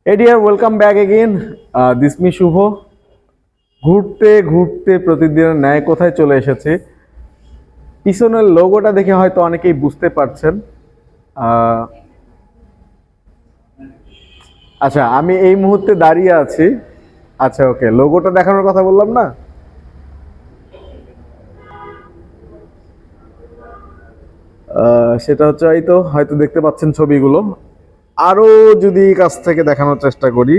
Hey dear, welcome back again. This me শুভ ঘুরতে ঘুরতে প্রতিদিনের ন্যায় কোথায় চলে এসেছে। পিছনের লোগোটা দেখে হয়তো অনেকেই বুঝতে পারছেন। আচ্ছা, আমি এই মুহূর্তে দাঁড়িয়ে আছি। আচ্ছা, ওকে, লোগোটা দেখানোর কথা বললাম না। সেটা হচ্ছে এই তো হয়তো দেখতে পাচ্ছেন ছবিগুলো। আরো যদি কাছ থেকে দেখানোর চেষ্টা করি,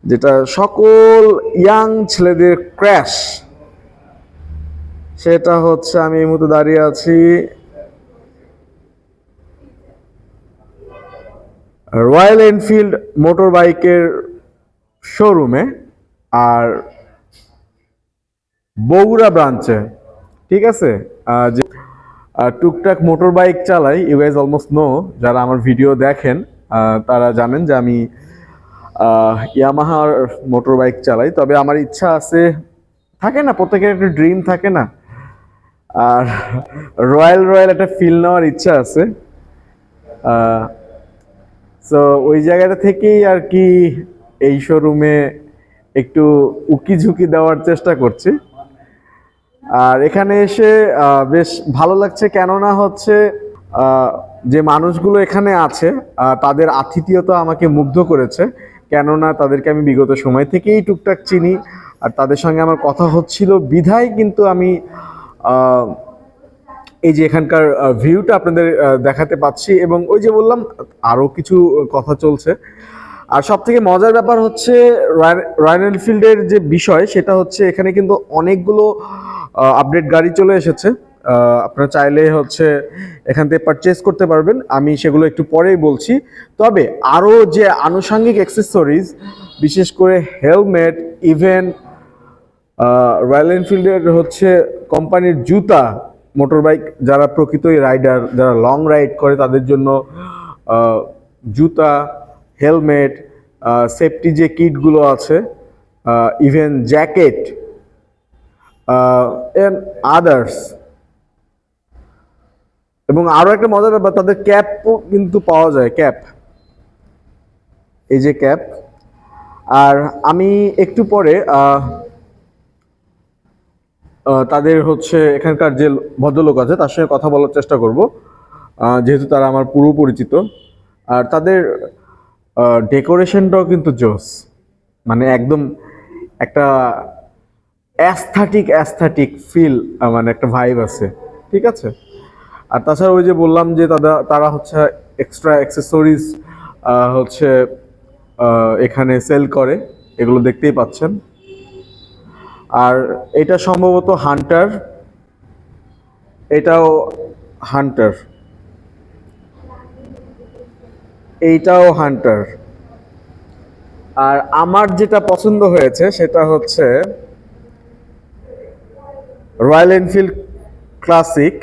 যেটা সকল ইয়াং ছেলেদের ক্র্যাশ, সেটা হচ্ছে আমি এই মুহূর্তে দাঁড়িয়ে আছি রয়্যাল এনফিল্ড মোটর বাইকের শোরুমে, আর বগুড়া ব্রাঞ্চে। ঠিক আছে, যে টুকটাক মোটর বাইক চালাই, ইউ গাইজ অলমোস্ট নো, যারা আমার ভিডিও দেখেন তারা জানেন যে আমি ইয়ামাহার মোটর বাইক চালাই। তবে আমার ইচ্ছা আছে, থাকে না প্রত্যেকের একটা ড্রিম থাকে না, আর রয়্যাল রয়্যাল একটা ফিল নেওয়ার ইচ্ছা আছে। সো ওই জায়গাটা থেকেই আর কি এই শোরুমে একটু উকি ঝুঁকি দেওয়ার চেষ্টা করছি। আর এখানে এসে বেশ ভালো লাগছে, কেননা হচ্ছে যে মানুষগুলো এখানে আছে তাদের আতিথেয়তা আমাকে মুগ্ধ করেছে। কেননা তাদেরকে আমি বিগত সময় থেকেই টুকটাক চিনি, আর তাদের সঙ্গে আমার কথা হচ্ছিল বিধায় কিন্তু আমি এই যে এখানকার ভিউটা আপনাদের দেখাতে পাচ্ছি। এবং ওই যে বললাম আরও কিছু কথা চলছে। আর সব থেকে মজার ব্যাপার হচ্ছে রয়্যাল এনফিল্ডের যে বিষয়, সেটা হচ্ছে এখানে কিন্তু অনেকগুলো আপডেট গাড়ি চলে এসেছে। আপনারা চাইলে হচ্ছে এখান থেকে পারচেস করতে পারবেন, আমি সেগুলো একটু পরেই বলছি। তবে আরও যে আনুষঙ্গিক অ্যাক্সেসরিজ, বিশেষ করে হেলমেট, ইভেন রয়্যাল এনফিল্ডের হচ্ছে কোম্পানির জুতা, মোটর বাইক যারা প্রকৃতই রাইডার, যারা লং রাইড করে তাদের জন্য জুতা, হেলমেট, সেফটি যে কিটগুলো আছে, ইভেন জ্যাকেট এন্ড আদার্স। এবং আরও একটা মজার ব্যাপার, তাদের ক্যাপও কিন্তু পাওয়া যায়, ক্যাপ, এই যে ক্যাপ। আর আমি একটু পরে তাদের হচ্ছে এখানকার যে ভদ্রলোক আছে তার সঙ্গে কথা বলার চেষ্টা করব, যেহেতু তারা আমার পুরো পরিচিত। আর তাদের ডেকোরেশনটাও কিন্তু জোস, মানে একদম একটা অ্যাস্থেটিক ফিল, মানে একটা ভাইব আছে। ঠিক আছে। আর তাছাড়া ওই যে বললাম যে তারা হচ্ছে এক্সট্রা অ্যাক্সেসরিজ হচ্ছে এখানে সেল করে, এগুলো দেখতেই পাচ্ছেন। আর এটা সম্ভবত হান্টার, এটাও হান্টার, এইটাও হান্টার। আর আমার যেটা পছন্দ হয়েছে সেটা হচ্ছে রয়্যাল এনফিল্ড ক্লাসিক,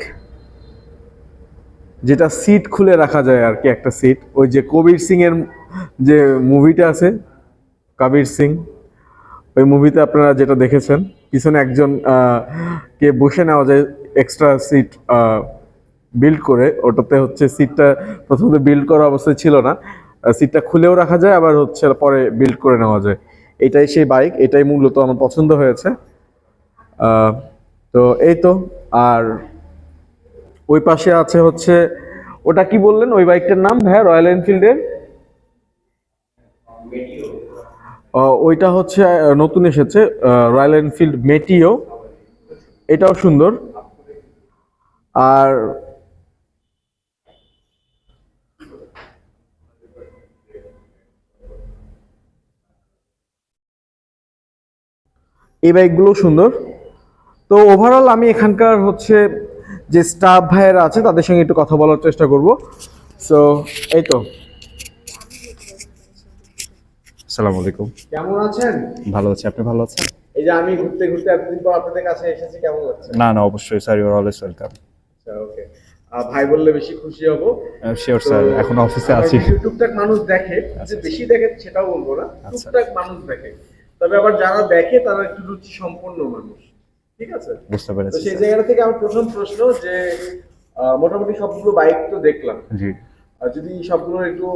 যেটা সিট খুলে রাখা যায় আর কি, একটা সিট। ওই যে কবির সিং এর যে মুভিটা আছে, কবির সিং, ওই মুভিতে আপনারা যেটা দেখেছেন, পিছনে একজন কে বসে নেওয়া যায় এক্সট্রা সিট বিল্ড করে। ওটাতে হচ্ছে সিটটা প্রথমত বিল্ড করা অবস্থায় ছিল না, সিটটা খুলেও রাখা যায়, আবার হচ্ছে পরে বিল্ড করে নেওয়া যায়। এটাই সেই বাইক, এটাই মূলত আমার পছন্দ হয়েছে। তো এই তো। আর ওই পাশে আছে হচ্ছে, ওটা কি বললেন ওই বাইকটার নাম ভাইয়া, রয়্যাল এনফিল্ডের? ওইটা হচ্ছে নতুন এসেছে, রয়্যাল এনফিল্ড মেটিও, এটাও সুন্দর। আর এই বাইকগুলো সুন্দর। তো ওভারঅল আমি এখানকার হচ্ছে যে স্টাফ ভাইয়েরা আছে তাদের সঙ্গে একটু কথা বলার চেষ্টা করব। সো এই তো। আসসালামু আলাইকুম। কেমন আছেন? ভালো আছি, আপনি ভালো আছেন? এই যে আমি ঘুরতে ঘুরতে এতদিন পর আপনাদের কাছে এসেছি, কেমন লাগছে? না না, অবশ্যই sir, you are always welcome. আচ্ছা, ওকে। ভাই বললে বেশি খুশি হব। শিওর স্যার, এখন অফিসে আছি। টুকটাক মানুষ দেখে, যে বেশি দেখে সেটাও বলবো না, টুকটাক মানুষ দেখে। তবে আবার যারা দেখে তারা একটু রুচি সম্পন্ন মানুষ। ঠিক আছে, বুঝতে তো পেরেছি। সেই জায়গা থেকে আমার প্রথম প্রশ্ন যে মোটামুটি সবগুলো বাইক তো দেখলাম, জি। আর যদি সবগুলোর একটু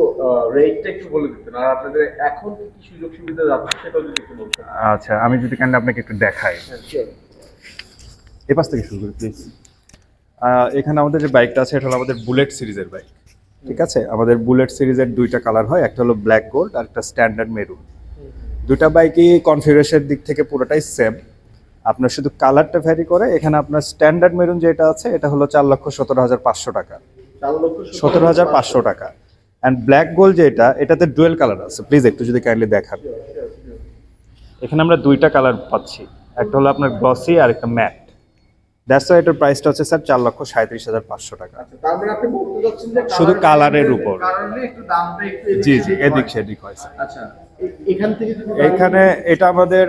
রেটটা একটু বলে দিতেন, আর আপনাদের এখন কি কি সুযোগ সুবিধা যাচ্ছে সেটাও যদি একটু বলতেন। আচ্ছা, আমি যদি কাইন্ডলি আপনাকে একটু দেখাই, এই পাশ থেকে শুরু করি প্লিজ। এখানে আমাদের যে বাইকটা আছে এটা হলো আমাদের বুলেট সিরিজের বাইক। ঠিক আছে, আমাদের বুলেট সিরিজের দুইটা কালার হয়, একটা হলো ব্ল্যাক গোল্ড আর একটা স্ট্যান্ডার্ড মেরুন। দুইটা বাইকই কনফিগারেশনের দিক থেকে পুরোটাই সেম, আপনার শুধু কালারটা ভ্যারি করে। এখানে আপনার স্ট্যান্ডার্ড মেরুন যেটা আছে এটা হলো 4,17,500 টাকা, 17,500 টাকা। অ্যান্ড ব্ল্যাক গোল্ড যেটা, এটাতে ডুয়েল কালার আছে, প্লিজ একটু যদি কাইন্ডলি দেখান। এখানে আমরা দুইটা কালার পাচ্ছি, একটা হলো আপনার গ্লসি আর একটা ম্যাট। দ্যাটস ওয়াই এটার প্রাইসটা হচ্ছে স্যার 4,37,500 টাকা। তার মানে আপনি বলতে চাচ্ছেন যে শুধু কালারের উপর কারণে একটু দামটা একটু জি জি এদিক সেদিক হয় স্যার। আচ্ছা, এখান থেকে যদি এখানে এটা আমাদের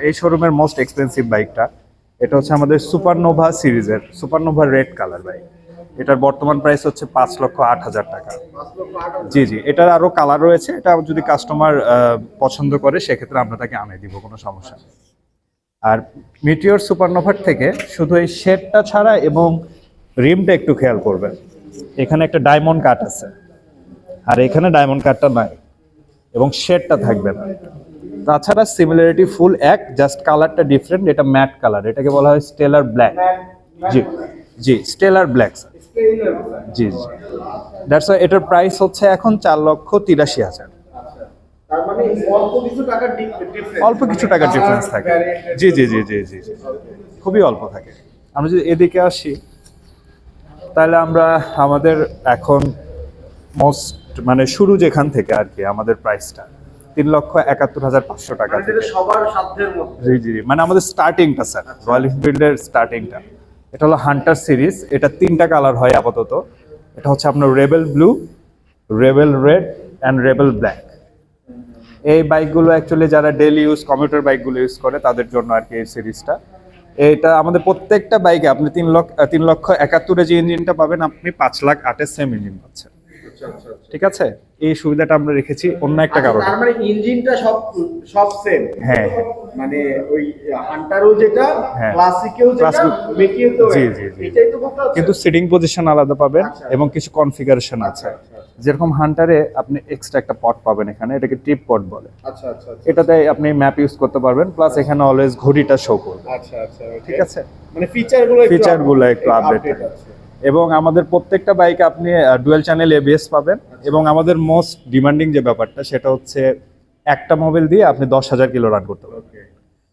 এই শোরুমের মোস্ট এক্সপেন্সিভ বাইকটা। এটা হচ্ছে আমাদের সুপারনোভা সিরিজের সুপারনোভা রেড কালার বাইক। এটার বর্তমান প্রাইস হচ্ছে 5,08,000 টাকা। জি জি, এটার আরো কালার রয়েছে, এটা যদি কাস্টমার পছন্দ করে সেক্ষেত্রে আমরা তাকে আনিয়ে দিব, কোনো সমস্যা নেই। আর মিটিওর সুপারনোভার থেকে শুধু এই শেডটা ছাড়া এবং রিমটা একটু খেয়াল করবেন, এখানে একটা ডায়মন্ড কাট আছে আর এখানে ডায়মন্ড কাটটা নাই এবং শেডটা থাকবে না। তাছাড়া সিমিলারিটি ফুল এক, জাস্ট কালারটা ডিফারেন্ট। এটা ম্যাট কালার, এটাকে বলা হয় stellar black. G G, stellar black G G. That's why এটার প্রাইস হচ্ছে এখন 4,83,000। তার মানে অল্প কিছু টাকার ডিফারেন্স, অল্প কিছু টাকার ডিফারেন্স থাকে। জি জি জি জি জি জি, খুবই অল্প থাকে। আমরা যদি এদিকে আসি তাহলে আমরা আমাদের এখন মোস্ট মানে শুরু যেখান থেকে আর কি, আমাদের প্রাইসটা 3,71,500 টাকা মানে থেকে। যেটা সবার সাধ্যের মধ্যে। জি জি জি, মানে আমাদের স্টার্টিংটা স্যার, রয়্যাল এনফিল্ডের স্টার্টিংটা। এটা হলো হান্টার সিরিজ, এটা তিনটা কালার হয় আপাতত। এটা হচ্ছে আপনার rebel blue, rebel red and rebel black. এই বাইকগুলো অ্যাকচুয়ালি যারা ডেইলি ইউজ কমিউটার বাইকগুলো ইউজ করে তাদের জন্য আর কি এই সিরিজটা। এটা আমাদের প্রত্যেকটা বাইকে আপনি 3,71,000 যে ইঞ্জিনটা পাবেন, আপনি 5,08,000 সেম ইঞ্জিন পাচ্ছেন। ঠিক আছে, এই সুবিধাটা আমরা রেখেছি অন্য একটা কারণে। তার মানে ইঞ্জিনটা সব সব সেম। হ্যাঁ মানে ওই হান্টারও যেটা, হ্যাঁ। ক্লাসিকেও যেটা, Classic- মেটিওতেও জি, এক। জি, জি। এটাই তো বলতে কিন্তু সিটিং পজিশন আলাদা পাবেন আচ্ছা। এবং কিছু কনফিগারেশন আছে। যেরকম হান্টারে আপনি এক্সট্রা একটা পট পাবেন, এখানে এটাকে টিপ পট বলে। আচ্ছা আচ্ছা আচ্ছা এটাতে আপনি ম্যাপ ইউজ করতে পারবেন, প্লাস এখানে অলওয়েজ ঘড়িটা শো করবে। আচ্ছা আচ্ছা, ঠিক আছে, মানে ফিচারগুলো ফিচারগুলো একটু আপডেট থাকে। আছে। এবং আমাদের প্রত্যেকটা বাইকে আপনি ডুয়েল চ্যানেল এবিএস পাবেন। এবং আমাদের মোস্ট ডিমান্ডিং যে ব্যাপারটা সেটা হচ্ছে একটা মোবাইল দিয়ে আপনি 10,000 কিলো রান করতে পারবেন। ওকে,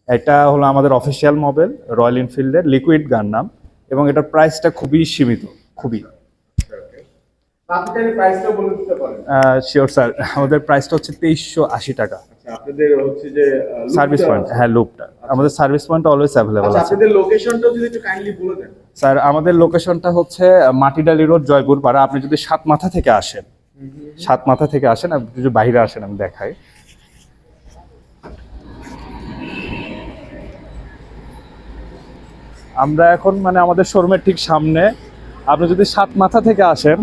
এটা হলো আমাদের অফিসিয়াল মোবাইল, রয়্যাল এনফিল্ডের লিকুইড গান নাম, এবং এটার প্রাইসটা খুবই সীমিত, খুবই। আপনি প্রাইসটা বলে দিতে পারেন। শিওর স্যার, আমাদের প্রাইসটা হচ্ছে 2,380 টাকা। আচ্ছা, আপনাদের হচ্ছে যে সার্ভিস পয়েন্ট, হ্যাঁ লুপটা, আমাদের সার্ভিস পয়েন্ট অলওয়েজ অ্যাভেলেবল আচ্ছা, আছে। আপনাদের লোকেশনটা যদি একটু কাইন্ডলি বলে দেন। স্যার আমাদের লোকেশনটা হচ্ছে মাটিডালি রোড, জয়পুর পাড়া। আপনি যদি সাতমাথা থেকে আসেন, সাতমাথা থেকে আসেন, আপনি যদি বাইরে আসেন আমি দেখাই। আমরা এখন মানে আমাদের শোরুমের ঠিক সামনে। আপনি যদি সাতমাথা থেকে আসেন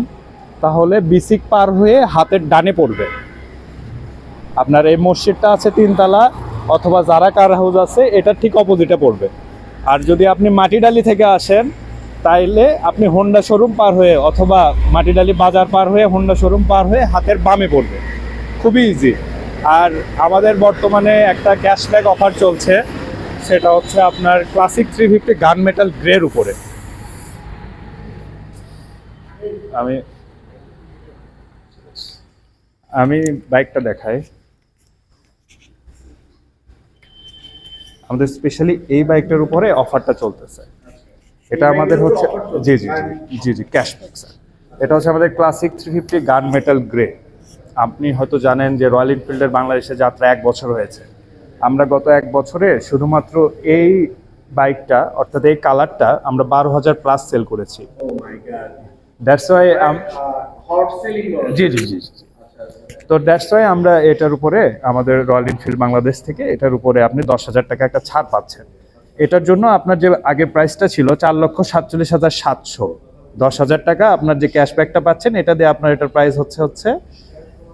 তাহলে বিসিক পার হয়ে হাতের ডানে পড়বে। আপনার এই মসজিদটা আছে 3 তলা, অথবা যারা কার হাউস আছে এটা ঠিক অপোজিটে পড়বে। আর যদি আপনি মাটিডালি থেকে আসেন তাইলে আপনি হোন্ডা শোরুম পার হয়ে অথবা মাটিডালি বাজার পার হয়ে হোন্ডা শোরুম পার হয়ে হাতের বামে পড়বে, খুবই ইজি। আর আমাদের বর্তমানে একটা ক্যাশব্যাক অফার চলছে, সেটা হচ্ছে আপনার ক্লাসিক 350 গান মেটাল গ্রের উপরে। আমি বাইকটা দেখাই। আমাদের স্পেশালি এই বাইকটার উপরে অফারটা চলতেছে। এটা আমাদের হচ্ছে জি জি জি জি জি ক্যাশব্যাক স্যার। এটা হচ্ছে আমাদের ক্লাসিক 350 গান মেটাল গ্রে। আপনি হয়তো জানেন যে রয়্যাল এনফিল্ডের বাংলাদেশে যাত্রা 1 বছর হয়েছে। আমরা গত 1 বছরে শুধুমাত্র এই বাইকটা অর্থাৎ এই কালারটা আমরা 12,000 প্লাস সেল করেছি। Oh my god, that's why hot selling. জি জি জি জি। তো দ্যাটস ওয়াই আমরা এটার উপরে আমাদের রয়্যাল এনফিল্ড বাংলাদেশ থেকে এটার উপরে আপনি 10,000 টাকা একটা ছাড় পাচ্ছেন। এটার জন্য আপনার যে আগে প্রাইসটা ছিল 4,47,700, 10,000 টাকা আপনার যে ক্যাশব্যাকটা পাচ্ছেন এটা দিয়ে আপনার এটার প্রাইস হচ্ছে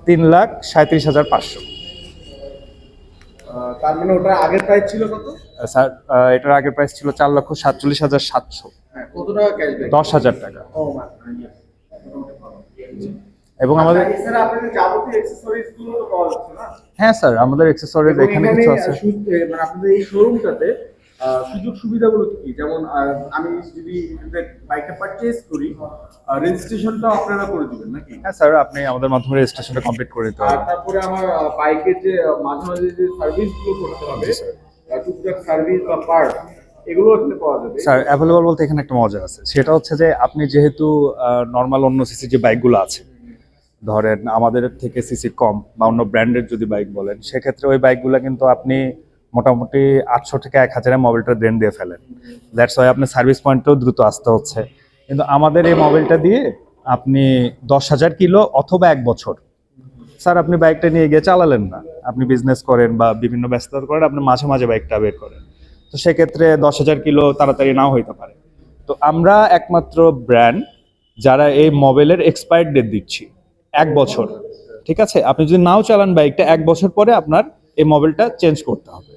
3,37,500। তার মানে ওটা আগের প্রাইস ছিল কত? স্যার এটার আগের প্রাইস ছিল 4,47,700, হ্যাঁ, কত টাকা ক্যাশব্যাক? 10,000 টাকা। ও মাই, এবং আমাদের এছাড়া আপনাদের যাবতীয় অ্যাক্সেসরিজ গুলো তো পাওয়া যাচ্ছে না? হ্যাঁ স্যার, আমাদের অ্যাক্সেসরিজ এবং এখানে এখানে কিছু আছে। মানে আপনাদের এই শোরুমটাতে সুযোগ সুবিধাগুলো কি কি? যেমন আমি যদি বাইকটা পারচেজ করি, রেজিস্ট্রেশনটাও আপনারা করে দিবেন নাকি? হ্যাঁ স্যার, আপনি আমাদের মাধ্যমে রেজিস্ট্রেশনটা কমপ্লিট করে দিতে আর পারবেন। তারপরে আমার বাইকের যে মাঝে মাঝে যে সার্ভিস গুলো করতে হবে, জি স্যার। টুকটাক সার্ভিস বা পার্ট, এগুলো এখানে পাওয়া যাবে? স্যার অ্যাভেলেবল বলতে এখানে একটা মজা আছে, সেটা হচ্ছে যে আপনি যেহেতু নর্মাল অন্য সিসি যে বাইকগুলো আছে, ধরেন আমাদের থেকে সিসি কম বা অন্য ব্র্যান্ডের যদি বাইক বলেন, সেক্ষেত্রে ওই বাইকগুলো কিন্তু আপনি মোটামুটি 800 থেকে 1000-এ মোবিলটা ড্রেন দিয়ে ফেলেন। দ্যাটস ওয়াই আপনার সার্ভিস পয়েন্টেও দ্রুত আসতে হচ্ছে। কিন্তু আমাদের এই মোবিলটা দিয়ে আপনি 10,000 কিলো অথবা 1 বছর, স্যার আপনি বাইকটা নিয়ে গিয়ে চালালেন না, আপনি বিজনেস করেন বা বিভিন্ন ব্যস্ততা করেন, আপনি মাঝে মাঝে বাইকটা বের করেন, তো সেক্ষেত্রে 10,000 কিলো তাড়াতাড়ি নাও হইতে পারে। তো আমরা একমাত্র ব্র্যান্ড যারা এই মোবাইলের এক্সপায়ার ডেট দিচ্ছি 1 বছর। ঠিক আছে, আপনি যদি নাও চালান বাইকটা 1 বছর পরে আপনার এই মোবাইলটা চেঞ্জ করতে হবে।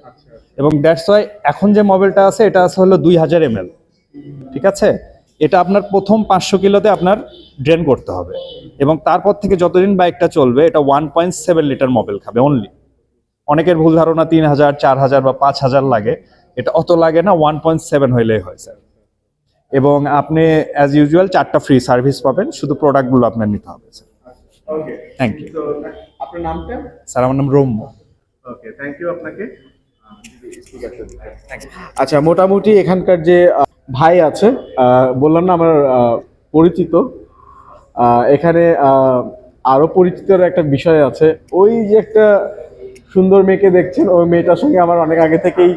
এবং দ্যাটস ওয়াই এখন যে মোবাইলটা আছে এটা আছে হলো 2000 ml। ঠিক আছে, এটা আপনার প্রথম 500 কিলোতে আপনার ড্রেন করতে হবে, এবং তারপর থেকে যতদিন বাইকটা চলবে এটা 1.7 লিটার মোবাইল খাবে অনলি। অনেকের ভুল ধারণা 3000, 4000 বা 5000 লাগে, এটা অত লাগে না, 1.7 হইলেই হয় স্যার। এবং আপনি অ্যাজ ইউজুয়াল 4টা ফ্রি সার্ভিস পাবেন, শুধু প্রোডাক্টগুলো আপনার নিতে হবে স্যার। ওকে, থ্যাংক ইউ তো আপনার নামটা? স্যার। আমার নাম রৌম্য। ওকে, থ্যাংক ইউ আপনাকে। আচ্ছা, মোটামুটি এখানকার যে ভাই আছে, বললাম না আমার পরিচিত, এখানে আরো পরিচিতর একটা বিষয় আছে। ওই যে একটা সুন্দর মেয়েকে দেখছেন, ওই মেয়েটার সঙ্গে আমার অনেক আগে থেকেই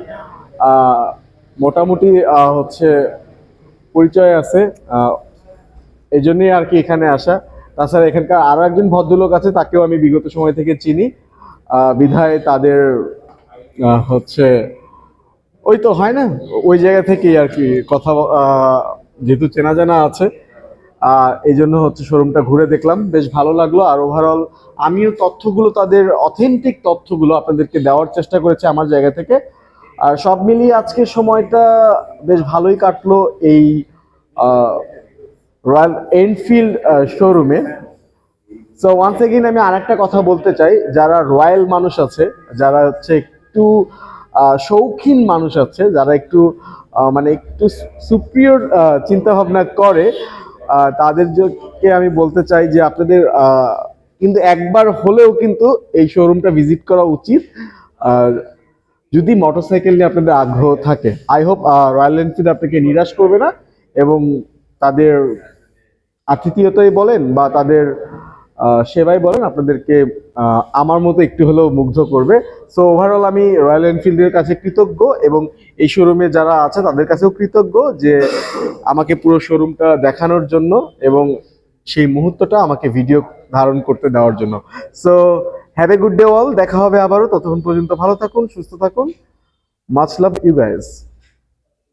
মোটামুটি হচ্ছে পরিচয় আছে, এই জন্যই আর কি এখানে আসা। তাছাড়া এখানকার আরো একজন ভদ্রলোক আছে, তাকেও আমি বিগত সময় থেকে চিনি, বিধায় তাদের হচ্ছে ওই তো হয় না, ওই জায়গা থেকেই আর কি কথা, যেহেতু চেনা জানা আছে, এই জন্য হচ্ছে শোরুমটা ঘুরে দেখলাম, বেশ ভালো লাগলো। আর ওভারঅল আমিও তথ্যগুলো, তাদের অথেন্টিক তথ্যগুলো আপনাদেরকে দেওয়ার চেষ্টা করেছি আমার জায়গা থেকে। আর সব মিলিয়ে আজকের সময়টা বেশ ভালোই কাটলো এই রয়্যাল এনফিল্ড শোরুমে। সো ওয়ান্স এগেইন আমি আরেকটা কথা বলতে চাই, যারা রয়্যাল মানুষ আছে, যারা হচ্ছে একটু শৌখিন মানুষ আছে, যারা একটু মানে একটু সুপিরিয়র চিন্তা ভাবনা করে, তাদেরকে আমি বলতে চাই যে আপনাদের কিন্তু একবার হলেও কিন্তু এই শোরুমটা ভিজিট করা উচিত, যদি মোটরসাইকেল নিয়ে আপনাদের আগ্রহ থাকে। আই হোপ রয়্যাল এনফিল্ড আপনাকে নিরাশ করবে না, এবং তাদের আতিথেয়তাই বলেন বা তাদের সেবাই বলেন, আপনাদেরকে আমার মতো একটু হলেও মুগ্ধ করবে। সো ওভারঅল আমি রয়্যাল এনফিল্ডের কাছে কৃতজ্ঞ, এবং এই শোরুমে যারা আছে তাদের কাছেও কৃতজ্ঞ যে আমাকে পুরো শোরুমটা দেখানোর জন্য এবং সেই মুহূর্তটা আমাকে ভিডিও ধারণ করতে দেওয়ার জন্য। So have a good day all, দেখা হবে আবারও। ততক্ষণ পর্যন্ত ভালো থাকুন, সুস্থ থাকুন। Much love you guys.